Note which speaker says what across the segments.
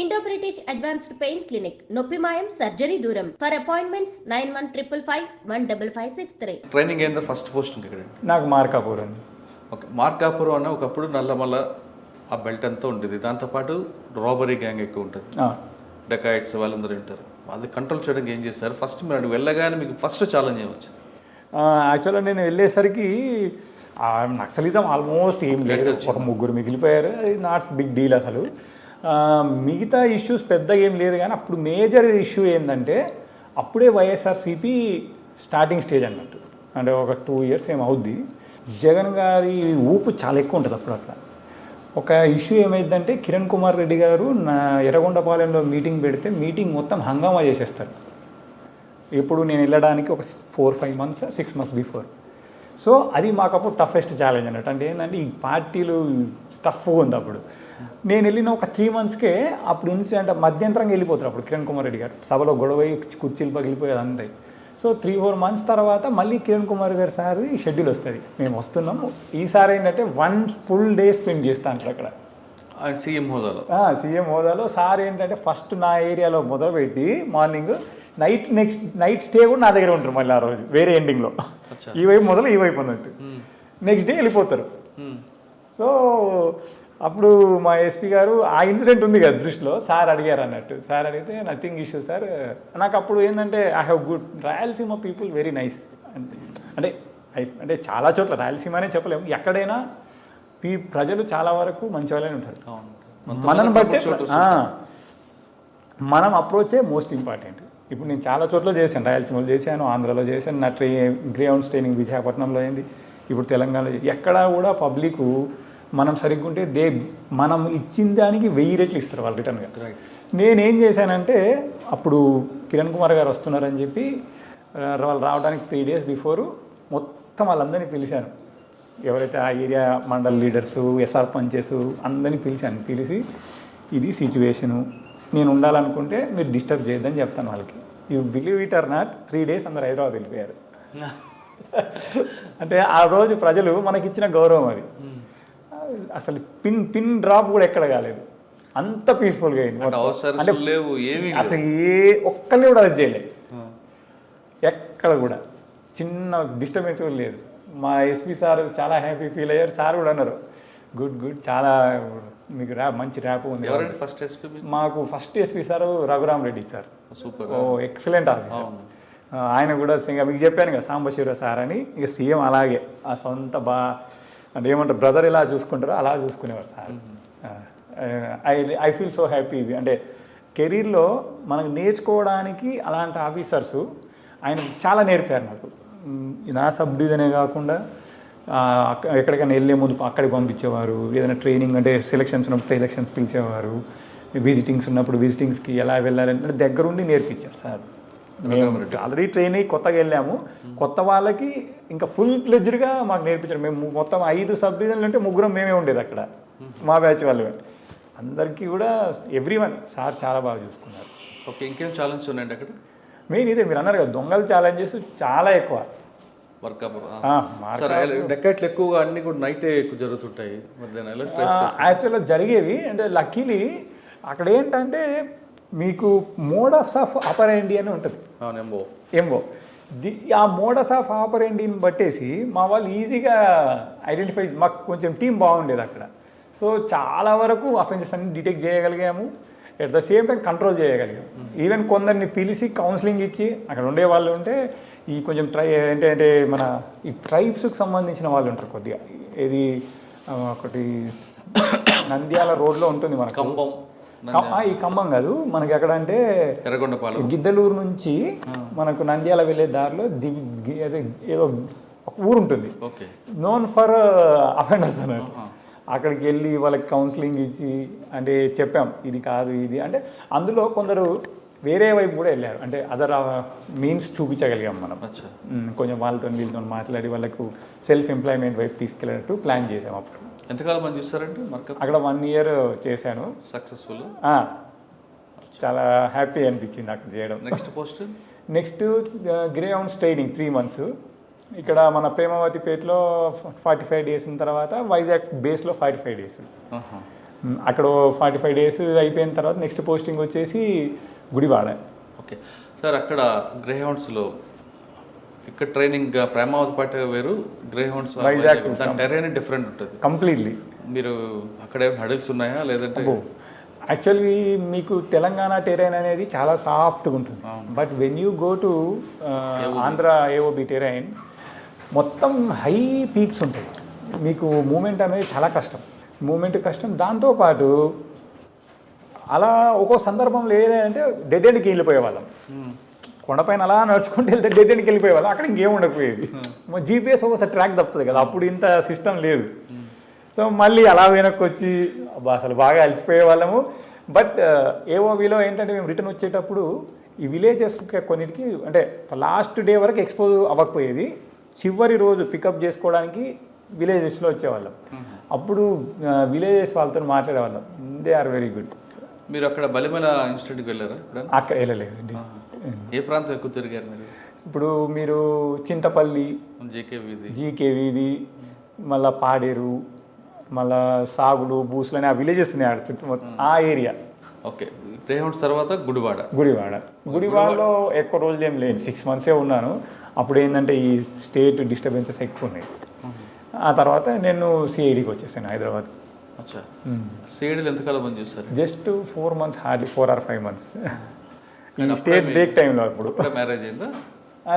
Speaker 1: Indo British advanced pain clinic నొప్పి మాయం surgery దూరం ఫర్ అపాయింట్మెంట్స్ 9155515563.
Speaker 2: ట్రైనింగ్ ఏందో ఫస్ట్ పోస్ట్ ఇక్కడ
Speaker 3: నాకు మార్కాపూర్ అండి.
Speaker 2: ఓకే, మార్కాపురం అన్న ఒకప్పుడు నల్లమల్ల ఆ బెల్ట్ అంతా ఉండేది. దాంతోపాటు రాబరీ గ్యాంగ్ ఎక్కువ ఉంటుంది, డెకాయిట్స్ వాళ్ళందరూ ఉంటారు. అది కంట్రోల్ చేయడానికి ఏం చేస్తారు? ఫస్ట్ మీరు వెళ్ళగానే మీకు ఫస్ట్ ఛాలెంజ్ ఏమొచ్చు?
Speaker 3: యాక్చువల్గా నేను వెళ్ళేసరికి నక్సలిజం ఆల్మోస్ట్ ఏం లేదు, ఒక ముగ్గురు మిగిలిపోయారు. అది నాట్ బిగ్ డీల్ అసలు. మిగతా ఇష్యూస్ పెద్దగా ఏం లేదు, కానీ అప్పుడు మేజర్ ఇష్యూ ఏంటంటే అప్పుడే వైఎస్ఆర్సీపీ స్టార్టింగ్ స్టేజ్ అన్నట్టు, అంటే ఒక 2 years ఏమవుద్ది. జగన్ గారి ఊపు చాలా ఎక్కువ ఉంటుంది అప్పుడు. అట్లా ఒక ఇష్యూ ఏమైందంటే కిరణ్ కుమార్ రెడ్డి గారు ఎర్రగొండపాలెంలో మీటింగ్ పెడితే మీటింగ్ మొత్తం హంగామా చేసేస్తారు. ఎప్పుడు నేను వెళ్ళడానికి ఒక 4-5 months 6 months బిఫోర్. సో అది మాకు అప్పుడు టఫెస్ట్ ఛాలెంజ్ అన్నట్టు. అంటే ఏంటంటే ఈ పార్టీలు టఫ్గా ఉంది అప్పుడు. నేను వెళ్ళిన ఒక 3 monthsకే అప్పుడు ఇన్సిడెంట్ మధ్యంతరంగా వెళ్ళిపోతారు. అప్పుడు కిరణ్ కుమార్ రెడ్డి గారు సభలో గొడవ కుర్చీలు పగిలిపోయేది అంతే. సో 3-4 months తర్వాత మళ్ళీ కిరణ్ కుమార్ గారి సార్ షెడ్యూల్ వస్తుంది, మేము వస్తున్నాము. ఈసారి ఏంటంటే 1 full day స్పెండ్ చేస్తాను అక్కడ
Speaker 2: సీఎం హోదాలో.
Speaker 3: సీఎం హోదాలో సార్ ఏంటంటే ఫస్ట్ నా ఏరియాలో మొదలుపెట్టి మార్నింగ్ నైట్ స్టే కూడా నా దగ్గర ఉంటారు. మళ్ళీ ఆ రోజు వేరే ఎండింగ్లో ఈ వైపు మొదలు ఈ వైపు అన్నట్టు. నెక్స్ట్ డే వెళ్ళిపోతారు. సో అప్పుడు మా ఎస్పీ గారు ఆ ఇన్సిడెంట్ ఉంది కదా దృష్టిలో, సార్ అడిగారు అన్నట్టు. సార్ అడిగితే నథింగ్ ఇష్యూ సార్. నాకు అప్పుడు ఏంటంటే I have good Rayalaseema people very nice అంటే అంటే చాలా చోట్ల రాయలసీమనే చెప్పలేము, ఎక్కడైనా ప్రజలు చాలా వరకు మంచి వాళ్ళనే ఉంటారు. మనని బట్టే మనం అప్రోచే మోస్ట్ ఇంపార్టెంట్. ఇప్పుడు నేను చాలా చోట్ల చేశాను, రాయలసీమలో చేశాను, ఆంధ్రాలో చేశాను, నా గ్రౌండ్స్ ట్రైనింగ్ విశాఖపట్నంలో అయింది, ఇప్పుడు తెలంగాణలో. ఎక్కడా కూడా పబ్లిక్ మనం సరిగ్గా ఉంటే మనం ఇచ్చిన దానికి 1000 రెట్లు ఇస్తారు వాళ్ళు రిటర్న్గా. నేనేం చేశానంటే అప్పుడు కిరణ్ కుమార్ గారు వస్తున్నారని చెప్పి వాళ్ళు రావడానికి 3 days బిఫోర్ మొత్తం వాళ్ళందరినీ పిలిచాను. ఎవరైతే ఆ area mandal leaders, sarpanches అందరినీ పిలిచి ఇది సిచ్యువేషను, నేను ఉండాలనుకుంటే మీరు డిస్టర్బ్ చేయొద్దని చెప్తాను వాళ్ళకి. You believe it or not 3 days అందరు హైదరాబాద్ వెళ్ళిపోయారు. అంటే ఆ రోజు ప్రజలు మనకి ఇచ్చిన గౌరవం అది. అసలు పిన్ డ్రాప్ కూడా ఎక్కడ కాలేదు, అంత పీస్ఫుల్గా అయింది. అంటే అసలు ఒక్కరిని కూడా అరెస్ట్ చేయలేదు, ఎక్కడ కూడా చిన్న డిస్టర్బెన్స్ కూడా లేదు. మా ఎస్పీ సార్ చాలా హ్యాపీ ఫీల్ అయ్యారు. సార్ కూడా అన్నారు గుడ్ చాలా మీకు మంచి ర్యాప్ ఉంది. మాకు first SP sir Raghuram Reddy sir, excellent officer. ఆయన కూడా మీకు చెప్పాను కదా సాంబశివరావు సార్ అని. ఇక సీఎం అలాగే ఆ సొంత అంటే ఏమంటారు బ్రదర్ ఎలా చూసుకుంటారో అలా చూసుకునేవారు sir. I feel so happy. అంటే కెరీర్లో మనకు నేర్చుకోవడానికి అలాంటి ఆఫీసర్స్ ఆయన చాలా నేర్పారు నాకు. నా సబ్ డివిజనే కాకుండా ఎక్కడికైనా వెళ్ళే ముందు అక్కడికి పంపించేవారు, ఏదైనా ట్రైనింగ్ అంటే సెలక్షన్స్ ఉన్నప్పుడు సెలక్షన్స్ పిలిచేవారు, విజిటింగ్స్ ఉన్నప్పుడు విజిటింగ్స్కి ఎలా వెళ్ళాలంటే దగ్గరుండి నేర్పించారు సార్. మేము ఆల్రెడీ ట్రైన్ అయ్యి కొత్తగా వెళ్ళాము, కొత్త వాళ్ళకి ఇంకా ఫుల్ ప్లెడ్జ్డ్గా మాకు నేర్పించారు. మేము మొత్తం 5 సబ్ డివిజన్లు అంటే 3 మేమే ఉండేది అక్కడ, మా బ్యాచ్ వాళ్ళు. అందరికీ కూడా ఎవ్రీవన్ సార్ చాలా బాగా చూసుకున్నారు.
Speaker 2: ఓకే, ఇంకేం ఛాలెంజ్ ఉన్నాయండి అక్కడ?
Speaker 3: మెయిన్ ఇదే మీరు అన్నారు కదా, దొంగల ఛాలెంజెస్ చాలా ఎక్కువ.
Speaker 2: డెక్కట్లు ఎక్కువగా అన్ని కూడా నైటే ఎక్కువ జరుగుతుంటాయి.
Speaker 3: యాక్చువల్గా జరిగేవి అంటే లక్కీలీ అక్కడ ఏంటంటే మీకు మోడస్ ఆఫ్ ఆపరెండి అని ఉంటుంది, ఎంబో. ఆ మోడస్ ఆఫ్ ఆపరెండిని బట్టేసి మా వాళ్ళు ఈజీగా ఐడెంటిఫై, మాకు కొంచెం టీం బాగుండేది అక్కడ. సో చాలా వరకు అఫెన్సెస్ అన్ని డిటెక్ట్ చేయగలిగాము, at the same time control చేయగలిగాము. ఈవెన్ కొందరిని పిలిచి కౌన్సిలింగ్ ఇచ్చి అక్కడ ఉండే వాళ్ళు ఉంటే ఈ కొంచెం ఏంటంటే మన ఈ ట్రైబ్స్కి సంబంధించిన వాళ్ళు ఉంటారు కొద్దిగా. ఇది ఒకటి నంద్యాల రోడ్లో ఉంటుంది మనకు, ఈ ఖమ్మం కాదు మనకి ఎక్కడ అంటే గిద్దలూరు నుంచి మనకు నంద్యాల వెళ్ళే దారిలో ఏదో ఒక ఊరు ఉంటుంది నోన్ ఫర్ అఫెండర్స్ అన్నట్టు. అక్కడికి వెళ్ళి వాళ్ళకి కౌన్సిలింగ్ ఇచ్చి అంటే చెప్పాం ఇది కాదు ఇది అంటే. అందులో కొందరు వేరే వైపు కూడా వెళ్ళారు, అంటే అదర్ మీన్స్ చూపించగలిగాం మనం. కొంచెం వాళ్ళతో వీళ్ళతో మాట్లాడి వాళ్ళకు సెల్ఫ్ ఎంప్లాయ్మెంట్ వైపు తీసుకెళ్ళినట్టు ప్లాన్ చేసాం. అప్పుడు
Speaker 2: ఎంతకాలం పని చేస్తారంటే
Speaker 3: అక్కడ 1 year చేశాను.
Speaker 2: సక్సెస్ఫుల్,
Speaker 3: చాలా హ్యాపీ అనిపించింది అక్కడ చేయడం. Next Greyhounds training 3 months. ఇక్కడ మన ప్రేమవతిపేటలో 45 days ఉన్న తర్వాత వైజాగ్ బేస్లో 45 days. అక్కడ 45 days అయిపోయిన తర్వాత నెక్స్ట్ పోస్టింగ్ వచ్చేసి గుడివాడ.
Speaker 2: ఓకే సార్, అక్కడ గ్రే హౌండ్స్లో ఇక్కడ ట్రైనింగ్ ప్రేమావతి పాట వేరు, గ్రే హౌండ్స్
Speaker 3: వైజాగ్
Speaker 2: దాని టెరైన్ డిఫరెంట్ ఉంటుంది
Speaker 3: కంప్లీట్లీ.
Speaker 2: మీరు అక్కడ ఏమైనా హడిల్స్ ఉన్నాయా లేదంటే?
Speaker 3: యాక్చువల్లీ మీకు తెలంగాణ టెరైన్ అనేది చాలా సాఫ్ట్గా ఉంటుంది, but when you go to Andhra AOB terrain మొత్తం హై పీక్స్ ఉంటాయి, మీకు మూమెంట్ అనేది చాలా కష్టం, మూమెంట్ కష్టం. దాంతోపాటు అలా ఒక్కో సందర్భంలో ఏదంటే డెడ్ ఎండ్కి వెళ్ళిపోయేవాళ్ళం, కొండపైన అలా నడుచుకుంటూ వెళ్తే డెడ్ ఎండ్కి వెళ్ళిపోయేవాళ్ళం, అక్కడ ఇంకేం ఉండకపోయేది. జీపీఎస్ ఒకసారి ట్రాక్ తప్పుతుంది కదా, అప్పుడు ఇంత సిస్టమ్ లేదు. సో మళ్ళీ అలా వెనక్కి వచ్చి అసలు బాగా అలసిపోయే వాళ్ళము. బట్ ఏఓవిలో ఏంటంటే మేము రిటర్న్ వచ్చేటప్పుడు ఈ విలేజెస్ కొన్నిటికి అంటే లాస్ట్ డే వరకు ఎక్స్పోజ్ అవ్వకపోయేది, చివరి రోజు పికప్ చేసుకోవడానికి విలేజెస్లో వచ్చేవాళ్ళం. అప్పుడు విలేజెస్ వాళ్ళతో మాట్లాడేవాళ్ళం, దే ఆర్ వెరీ గుడ్.
Speaker 2: మీరు అక్కడ బలిమల ఇన్స్టిట్యూట్కి వెళ్ళారా?
Speaker 3: అక్కడ వెళ్ళలేదండి.
Speaker 2: ఏ ప్రాంతం ఎక్కువ తిరిగారు మీరు?
Speaker 3: ఇప్పుడు మీరు చింతపల్లి, జీకే వీధి, మళ్ళీ పాడేరు, మళ్ళా సాగులు, బూసులు అని ఆ విలేజెస్ ఉన్నాయి ఆడ చుట్టూ, ఆ ఏరియా.
Speaker 2: ఓకే, గ్రే హౌండ్స్ తర్వాత
Speaker 3: గుడివాడలో ఎక్కువ రోజులు ఏం లేదు, 6 months ఉన్నాను. అప్పుడు ఏంటంటే ఈ స్టేట్ డిస్టర్బెన్సెస్ ఎక్కువ ఉన్నాయి. ఆ తర్వాత నేను సిఐడికి వచ్చేసాను హైదరాబాద్.
Speaker 2: అచ్చా, సిఐడిలో ఎంతకాలం పని చేస్తారు?
Speaker 3: Just 4 months, hardly 4 or 5 months. ఈ స్టేట్ బ్రేక్ టైంలో. అప్పుడు
Speaker 2: మ్యారేజ్ అయిందా?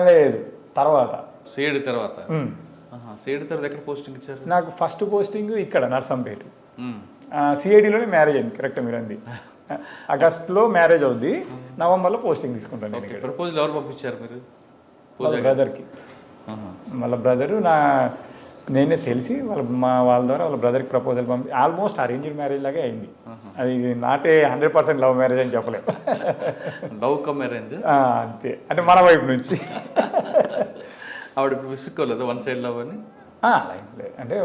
Speaker 3: లేదు, తర్వాత
Speaker 2: సిఐడి తర్వాత. సిఐడి తర్వాత ఎక్కడ పోస్టింగ్ ఇచ్చారు?
Speaker 3: నాకు ఫస్ట్ పోస్టింగ్ ఇక్కడ నర్సంపేట. సిఐడిలోనే మ్యారేజ్ అయింది, కరెక్ట్ మీరు అంది. ఆగస్టులో మ్యారేజ్ అవుద్ది, నవంబర్లో పోస్టింగ్ తీసుకుంటాను.
Speaker 2: ప్రపోజల్ ఎవరు పంపించారు మీరు?
Speaker 3: బ్రదర్కి. వాళ్ళ బ్రదరు నేనే తెలిసి వాళ్ళ ద్వారా వాళ్ళ బ్రదర్కి ప్రపోజల్ పంపి ఆల్మోస్ట్ అరేంజ్డ్ మ్యారేజ్ లాగే అయింది. అది నాటే 100% లవ్ మ్యారేజ్ అని చెప్పలేము.
Speaker 2: లవ్ కమ్ మ్యారేజ్
Speaker 3: అంతే, అంటే మన వైపు నుంచి.
Speaker 2: ఆవిడ విసుక్కోలేదు వన్ సైడ్ లవ్ అని?
Speaker 3: అంటే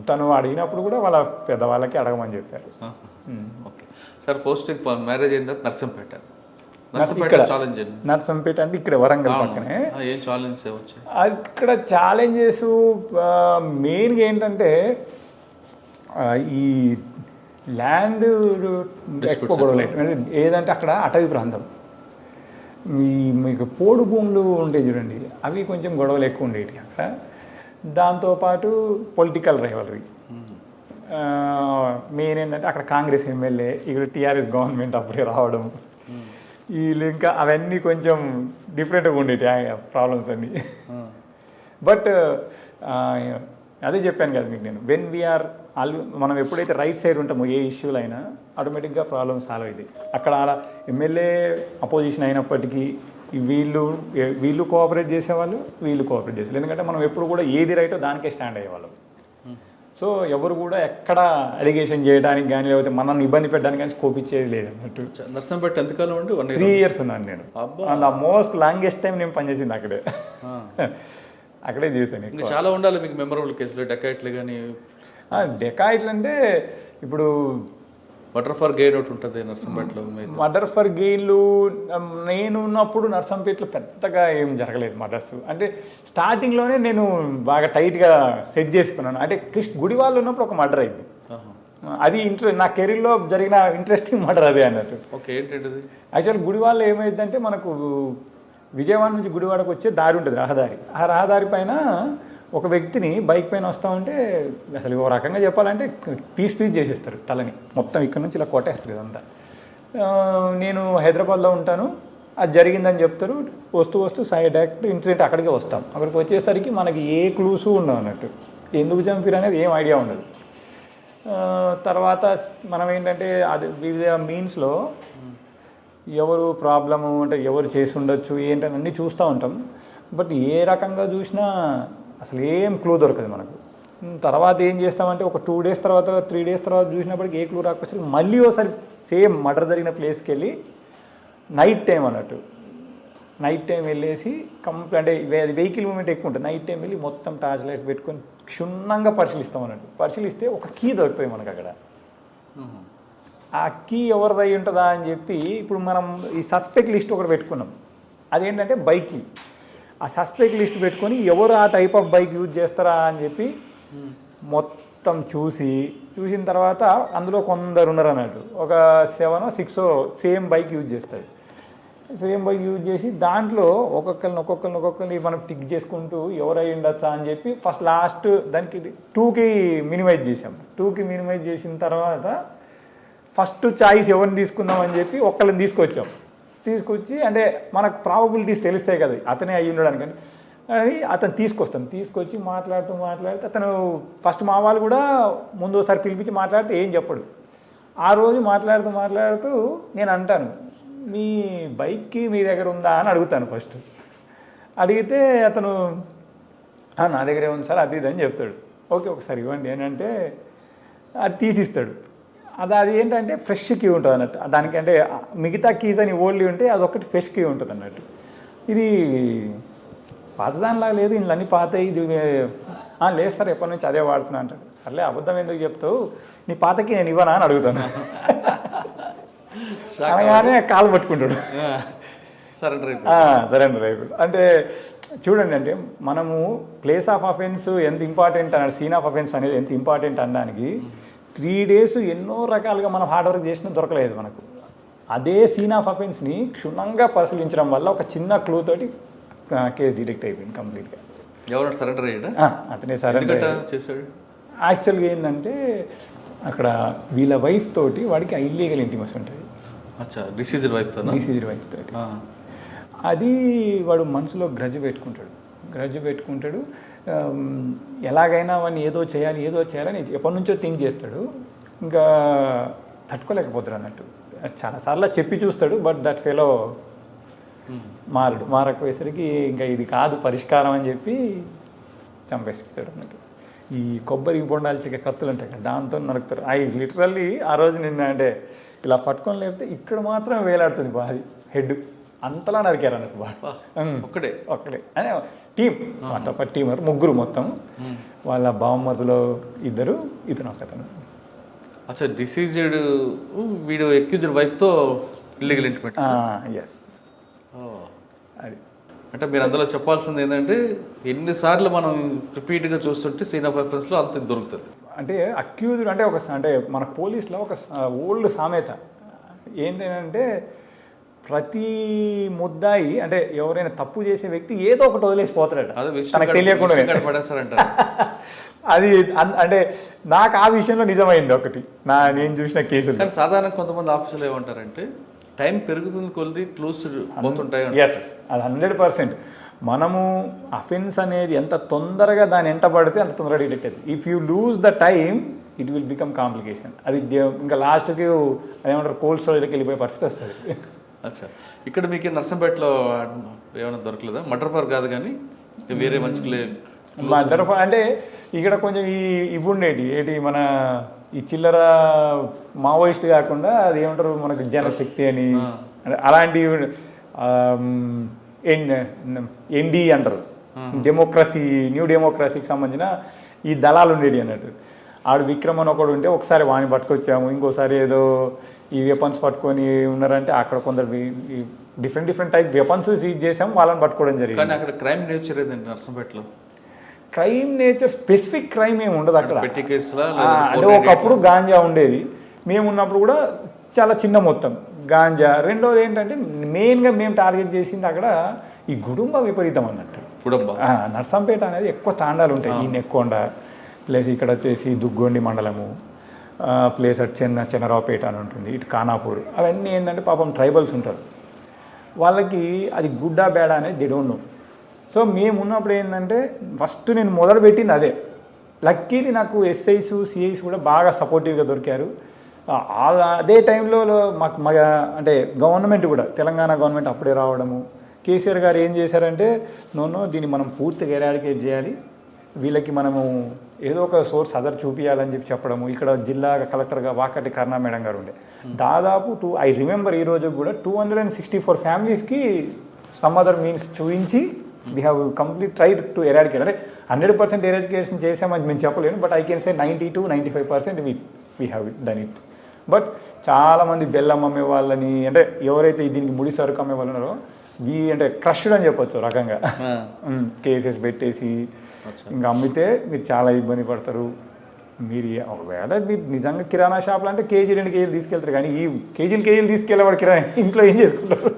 Speaker 3: తను అడిగినప్పుడు కూడా వాళ్ళ పెద్దవాళ్ళకి అడగమని చెప్పారు.
Speaker 2: ఓకే సార్, పోస్టింగ్ మ్యారేజ్ అయిన తర్వాత నర్సంపేట
Speaker 3: నర్సంపేట అంటే ఇక్కడ వరంగల్ పక్కనే.
Speaker 2: ఏం ఛాలెంజెస్ వచ్చాయి
Speaker 3: అక్కడ? ఛాలెంజెస్ మెయిన్గా ఏంటంటే ఈ ల్యాండ్ ఎక్కువ గొడవలు. ఏదంటే అక్కడ అటవీ ప్రాంతం, మీకు పోడు భూములు ఉంటాయి చూడండి, అవి కొంచెం గొడవలు ఎక్కువ ఉండేవి అక్కడ. దాంతోపాటు పొలిటికల్ రైవలరీ మెయిన్ ఏంటంటే అక్కడ కాంగ్రెస్ ఎమ్మెల్యే, ఇక్కడ టీఆర్ఎస్ గవర్నమెంట్ అప్పుడే రావడం, వీళ్ళు ఇంకా అవన్నీ కొంచెం డిఫరెంట్గా ఉండేవి ప్రాబ్లమ్స్ అన్నీ. బట్ అదే చెప్పాను కదా మీకు నేను, వెన్ వీఆర్ మనం ఎప్పుడైతే రైట్ సైడ్ ఉంటామో ఏ ఇష్యూలు అయినా ఆటోమేటిక్గా ప్రాబ్లమ్ సాల్వ్ అయింది. అక్కడ అలా ఎమ్మెల్యే అపోజిషన్ అయినప్పటికీ వీళ్ళు కోఆపరేట్ చేసేవాళ్ళు, వీళ్ళు కోఆపరేట్ చేసేవాళ్ళు. ఎందుకంటే మనం ఎప్పుడు కూడా ఏది రైటో దానికే స్టాండ్ అయ్యేవాళ్ళం. సో ఎవరు కూడా ఎక్కడ అలిగేషన్ చేయడానికి కానీ లేకపోతే మనల్ని ఇబ్బంది పెట్టడానికి కానీ స్కోప్ ఇచ్చేది లేదు అన్నట్టు.
Speaker 2: నర్సంపేట ఎంతకాలం ఉండి?
Speaker 3: 3 years ఉన్నాను నేను. And the most longest time నేను పనిచేసింది అక్కడే. అక్కడే చేశాను.
Speaker 2: చాలా ఉండాలి మీకు మెమరబుల్ కేసులు, డెకాయిట్లు కానీ.
Speaker 3: డెకాయిట్లు అంటే ఇప్పుడు
Speaker 2: మర్డర్ ఫర్ గెయిన్ ఒకటి ఉంటుంది నర్సంపేటలో.
Speaker 3: మర్డర్ ఫర్ గెయిన్లు నేను ఉన్నప్పుడు నర్సంపేటలో పెద్దగా ఏం జరగలేదు మర్డర్స్. అంటే స్టార్టింగ్లోనే నేను బాగా టైట్గా సెట్ చేసుకున్నాను. అంటే గుడివాళ్ళు ఉన్నప్పుడు ఒక మర్డర్ అయింది, అది నా కెరీర్లో జరిగిన ఇంట్రెస్టింగ్ మర్డర్ అదే అన్నట్టు.
Speaker 2: ఓకే, ఏంటంటే
Speaker 3: యాక్చువల్ గుడివాళ్ళు ఏమైందంటే మనకు విజయవాడ నుంచి గుడివాడకు వచ్చే దారి ఉంటుంది, రహదారి. ఆ రహదారి పైన ఒక వ్యక్తిని బైక్ పైన వస్తూ ఉంటే అసలు ఒక రకంగా చెప్పాలంటే పీస్ చేసేస్తారు తలని, మొత్తం ఇక్కడ నుంచి ఇలా కొట్టేస్తారు ఇదంతా. నేను హైదరాబాద్లో ఉంటాను, అది జరిగిందని చెప్తారు. వస్తూ డైరెక్ట్ ఇన్సిడెంట్ అక్కడికే వస్తాం. అక్కడికి వచ్చేసరికి మనకి ఏ క్లూసు ఉండవు అన్నట్టు, ఎందుకు చంపారు అనేది ఏం ఐడియా ఉండదు. తర్వాత మనం ఏంటంటే అది వివిధ మీన్స్లో ఎవరు ప్రాబ్లము అంటే ఎవరు చేసి ఉండొచ్చు ఏంటని అన్నీ చూస్తూ ఉంటాం. బట్ ఏ రకంగా చూసినా అసలు ఏం క్లూ దొరకదు మనకు. తర్వాత ఏం చేస్తామంటే ఒక 2 days తర్వాత 3 days తర్వాత చూసినప్పటికీ ఏ క్లూ రాకపోతే మళ్ళీ ఒకసారి సేమ్ మర్డర్ జరిగిన ప్లేస్కి వెళ్ళి నైట్ టైం అన్నట్టు, నైట్ టైం వెళ్ళేసి అంటే వెహికల్ మూమెంట్ ఎక్కువ ఉంటుంది. నైట్ టైం వెళ్ళి మొత్తం టార్చ్ లైట్స్ పెట్టుకొని క్షుణ్ణంగా పరిశీలిస్తాం అన్నట్టు. పరిశీలిస్తే ఒక కీ దొరికిపోయి మనకు అక్కడ. ఆ కీ ఎవరిదై ఉంటుందా అని చెప్పి ఇప్పుడు మనం ఈ సస్పెక్ట్ లిస్ట్ ఒకటి పెట్టుకున్నాం, అదేంటంటే బైక్ కీ. ఆ సస్పెక్ట్ లిస్ట్ పెట్టుకొని ఎవరు ఆ టైప్ ఆఫ్ బైక్ యూజ్ చేస్తారా అని చెప్పి మొత్తం మొత్తం చూసిన తర్వాత అందులో కొందరు ఉన్నారు అన్నట్టు, ఒక 7 or 6 సేమ్ బైక్ యూజ్ చేస్తారు. సేమ్ బైక్ యూజ్ చేసి దాంట్లో ఒక్కొక్కరిని మనం టిక్ చేసుకుంటూ ఎవరై ఉండొచ్చా అని చెప్పి ఫస్ట్ లాస్ట్ దానికి 2కి మినిమైజ్ చేసాం. 2కి మినిమైజ్ చేసిన తర్వాత ఫస్ట్ చాయిస్ ఎవరిని తీసుకుందాం అని చెప్పి ఒక్కళ్ళని తీసుకొచ్చి అంటే మనకు ప్రాబబిలిటీస్ తెలుస్తాయి కదా అతనే అయ్యి ఉండడానికి అని అతను తీసుకొచ్చి మాట్లాడుతూ అతను ఫస్ట్ మా వాళ్ళు కూడా ముందు ఒకసారి పిలిపించి మాట్లాడితే ఏం చెప్పడు. ఆ రోజు మాట్లాడుతూ నేను అంటాను, మీ బైక్కి మీ దగ్గర ఉందా అని అడుగుతాను. ఫస్ట్ అడిగితే అతను నా దగ్గరే ఉంది సార్, అది ఇది అని చెప్తాడు. ఓకే ఒకసారి ఇవ్వండి అని అంటే అది తీసిస్తాడు. అది ఏంటంటే ఫ్రెష్ కీ ఉంటుంది అన్నట్టు. దానికంటే మిగతా కీస్ అని ఓల్డ్ ఉంటే అదొకటి ఫ్రెష్ కీ ఉంటుంది అన్నట్టు. ఇది పాతదానిలాగా లేదు, ఇందులో అన్నీ పాతయి, ఇది లేదు సార్ ఎప్పటి నుంచి అదే వాడుతున్నా అంటాడు. సర్లే అబద్ధం ఎందుకు చెప్తావు, నీ పాతకి నేను ఇవ్వనా అని అడుగుతాను. అనగానే కాలు పట్టుకుంటాడు, సరెండర్ అయిపోయి. అంటే చూడండి, అంటే మనము ప్లేస్ ఆఫ్ అఫెన్స్ ఎంత ఇంపార్టెంట్ అన్నాడు, సీన్ ఆఫ్ అఫెన్స్ అనేది ఎంత ఇంపార్టెంట్ అనడానికి 3 days ఎన్నో రకాలుగా మనం హార్డ్ వర్క్ చేసినా దొరకలేదు మనకు. అదే సీన్ ఆఫ్ అఫెన్స్ని క్షుణ్ణంగా పరిశీలించడం వల్ల ఒక చిన్న క్లూ తోటి కేసు డిటెక్ట్ అయిపోయింది కంప్లీట్గా.
Speaker 2: ఎవరు సరెండర్ అయ్యాడా?
Speaker 3: అతనే సరెండర్
Speaker 2: చేశాడు.
Speaker 3: యాక్చువల్గా ఏంటంటే అక్కడ వీళ్ళ వైఫ్ తోటి వాడికి ఇల్లీగల్ ఇంటిమసీ ఉంటుంది.
Speaker 2: డిసీజ్డ్ వైఫ్
Speaker 3: తోటి అది వాడు మనసులో గ్రడ్జ్ పెట్టుకుంటాడు. ఎలాగైనా వాడిని ఏదో చేయాలని ఎప్పటి నుంచో థింక్ చేస్తాడు. ఇంకా తట్టుకోలేకపోతాడు అన్నట్టు. చాలాసార్లు చెప్పి చూస్తాడు, బట్ దట్ ఫెలో మారకపోయేసరికి ఇంకా ఇది కాదు పరిష్కారం అని చెప్పి చంపేస్తాడు అన్నట్టు. ఈ కొబ్బరి బొండాలు చెక్క కత్తులు ఉంటాయి కదా, దాంతో నరుకుతారు. లిటరల్లీ ఆ రోజు నిన్న అంటే ఇలా పట్టుకొని లేకపోతే ఇక్కడ మాత్రం వేలాడుతుంది బాది హెడ్, అంతలా నరికారు అన్నట్టు బాగా. ఒక్కడే అనే టీం, ఒక టీమర్, 3 మొత్తం. వాళ్ళ బావమరుదులో 2, ఇతను ఒకతను.
Speaker 2: డిసీజ్డ్ వీడు అక్యూజ్డ్ వైఫ్తో ఇల్లీగల్ ఇంటిమేట్.
Speaker 3: ఎస్, అది
Speaker 2: అంటే మీరు అందులో చెప్పాల్సింది ఏంటంటే ఎన్నిసార్లు మనం రిపీట్గా చూస్తుంటే సీన్ ఆఫ్ అఫెన్స్లో అంత దొరుకుతుంది.
Speaker 3: అంటే అక్యూజ్డ్ అంటే అంటే మన పోలీస్లో ఒక ఓల్డ్ సామెత ఏంటంటే ప్రతి ముద్దాయి అంటే ఎవరైనా తప్పు చేసే వ్యక్తి ఏదో ఒకటి వదిలేసిపోతాడట తనకు తెలియకుండా. అది అంటే నాకు ఆ విషయంలో నిజమైంది ఒకటి నేను చూసిన కేసులు.
Speaker 2: కానీ సాధారణ కొంతమంది ఆఫీసులు ఏమంటారంటే టైం పెరుగుతుంది కొద్ది క్లూస్ పోతుంటాయి.
Speaker 3: ఎస్, అది 100%. మనము అఫెన్స్ అనేది ఎంత తొందరగా దాని ఎంట పడితే అంత తొందరగా డిటెక్ట్ అవుతుంది. If you lose the time it will become complication. అది ఇంకా లాస్ట్కి అదేమంటారు కోల్డ్ స్టోరేజ్కి వెళ్ళిపోయే పరిస్థితి వస్తుంది.
Speaker 2: ఇక్కడ మీకు నర్సంపేటలో ఏమైనా దొరకలేదా? మర్డర్ ఫర్ కాదు కానీ వేరే మంచి
Speaker 3: మర్డర్ ఫర్ అంటే ఇక్కడ కొంచెం ఇవి ఉండేటి ఏంటి మన ఈ చిల్లర మావోయిస్ట్ కాకుండా అది ఏమంటారు మనకు జనశక్తి అని అలాంటి ఎన్డీ అంటారు, డెమోక్రసీ, న్యూ డెమోక్రసీకి సంబంధించిన ఈ దళాలు ఉండేవి అన్నట్టు. ఆడు విక్రమ్ అని ఒకడు ఉంటే ఒకసారి వాడిని పట్టుకొచ్చాము, ఇంకోసారి ఏదో ఈ వెపన్స్ పట్టుకొని ఉన్నారంటే అక్కడ కొందరు డిఫరెంట్ టైప్ వెపన్స్ సీజ్ చేసాము, వాళ్ళని పట్టుకోవడం జరిగింది.
Speaker 2: కానీ అక్కడ క్రైమ్ నేచర్ ఏదండి నర్సంపేటలో?
Speaker 3: క్రైమ్ నేచర్ స్పెసిఫిక్ క్రైమ్ ఏమి ఉండదు అక్కడ.
Speaker 2: పెట్టి కేసులా
Speaker 3: అంటే ఒకప్పుడు గాంజా ఉండేది, మేము ఉన్నప్పుడు కూడా చాలా చిన్న మొత్తం గాంజా. రెండోది ఏంటంటే మెయిన్గా మేము టార్గెట్ చేసింది అక్కడ ఈ గుడుంబ విపరీతం అన్నట్టు. నర్సంపేట అనేది ఎక్కువ తాండాలు ఉంటాయి, ఈ నెక్కొండ ప్లస్ ఇక్కడ వచ్చేసి దుగ్గొండి మండలము ప్లేస్ అటు చెన్నరావుపేట అని ఉంటుంది, ఇటు ఖానాపూర్, అవన్నీ ఏంటంటే పాపం ట్రైబల్స్ ఉంటారు, వాళ్ళకి అది గుడ్డా బేడా అనేది దే డోంట్ నో. సో మేము ఉన్నప్పుడు ఏంటంటే ఫస్ట్ నేను మొదలుపెట్టింది అదే. లక్కీలీ నాకు ఎస్ఐస్ సిఐస్ కూడా బాగా సపోర్టివ్గా దొరికారు. అదే టైంలో మాకు అంటే గవర్నమెంట్ కూడా తెలంగాణ గవర్నమెంట్ అప్పుడే రావడము, కేసీఆర్ గారు ఏం చేశారంటే నోనో దీన్ని మనం పూర్తిగా ఎరాడికేట్ చేయాలి, వీళ్ళకి మనము ఏదో ఒక సోర్స్ అదర్ చూపించాలని చెప్పడము. ఇక్కడ జిల్లా కలెక్టర్గా వాకటి కరుణా మేడం గారు ఉండే, దాదాపు ఐ రిమెంబర్ ఈ రోజు కూడా 264 ఫ్యామిలీస్కి సమ్ అదర్ మీన్స్ చూపించి we have complete tried to eradicate. అంటే 100% ఎరాడికేషన్ చేసామని మేము చెప్పలేను, but I can say 90-95% we have done it. But చాలామంది బెల్లం అమ్మే వాళ్ళని అంటే ఎవరైతే దీనికి ముడి సరుకు అమ్మే వాళ్ళు ఉన్నారో అంటే క్రష్డ్ అని చెప్పొచ్చు రకంగా, కేసెస్ పెట్టేసి ఇంకా అమ్మితే మీరు చాలా ఇబ్బంది పడతారు మీరు ఒకవేళ మీరు నిజంగా కిరాణా షాపులు అంటే కేజీ 2 కేజీలు తీసుకెళ్తారు, కానీ ఈ కేజీలు తీసుకెళ్ళేవాడు కిరాణా ఇంట్లో ఏం చేసుకుంటారు?